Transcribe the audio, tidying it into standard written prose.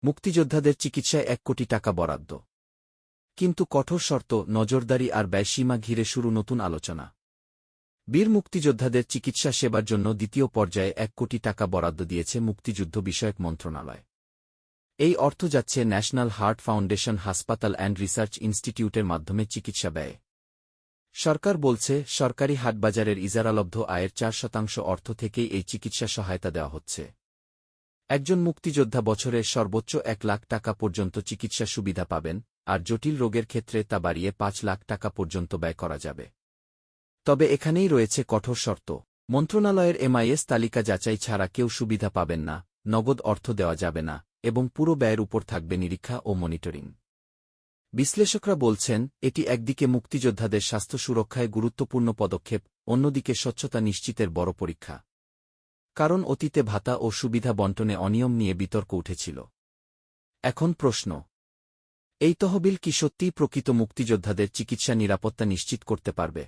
মুক্তিযোদ্ধাদের চিকিৎসায় ১ কোটি টাকা বরাদ্দ। কিন্তু কঠোর শর্ত, নজরদারি আর ব্যয়সীমা ঘিরে শুরু নতুন আলোচনা। বীর মুক্তিযোদ্ধাদের চিকিৎসা সেবার জন্য দ্বিতীয় পর্যায়ে ১ কোটি টাকা বরাদ্দ দিয়েছে মুক্তিযুদ্ধ বিষয়ক মন্ত্রণালয়। এই অর্থ যাচ্ছে ন্যাশনাল হার্ট ফাউন্ডেশন হাসপাতাল অ্যান্ড রিসার্চ ইনস্টিটিউটের মাধ্যমে চিকিৎসা ব্যয়ে। সরকার বলছে, সরকারি হাটবাজারের ইজারালব্ধ আয়ের ৪% অর্থ থেকেই এই চিকিৎসা সহায়তা দেওয়া হচ্ছে। একজন মুক্তিযোদ্ধা বছরে সর্বোচ্চ ১ লাখ টাকা পর্যন্ত চিকিৎসা সুবিধা পাবেন, আর জটিল রোগের ক্ষেত্রে তা বাড়িয়ে ৫ লাখ টাকা পর্যন্ত ব্যয় করা যাবে। তবে এখানেই রয়েছে কঠোর শর্ত। মন্ত্রণালয়ের এমআইএস তালিকা যাচাই ছাড়া কেউ সুবিধা পাবেন না, নগদ অর্থ দেওয়া যাবে না, এবং পুরো ব্যয়ের উপর থাকবে নিরীক্ষা ও মনিটরিং। বিশ্লেষকরা বলছেন, এটি একদিকে মুক্তিযোদ্ধাদের স্বাস্থ্য সুরক্ষায় গুরুত্বপূর্ণ পদক্ষেপ, অন্যদিকে স্বচ্ছতা নিশ্চিতের বড় পরীক্ষা। কারণ অতীতে ভাতা ও সুবিধা বণ্টনে অনিয়ম নিয়ে বিতর্ক উঠেছিল। এখন প্রশ্ন, এই তহবিল কি সত্যিই প্রকৃত মুক্তিযোদ্ধাদের চিকিৎসা নিরাপত্তা নিশ্চিত করতে পারবে?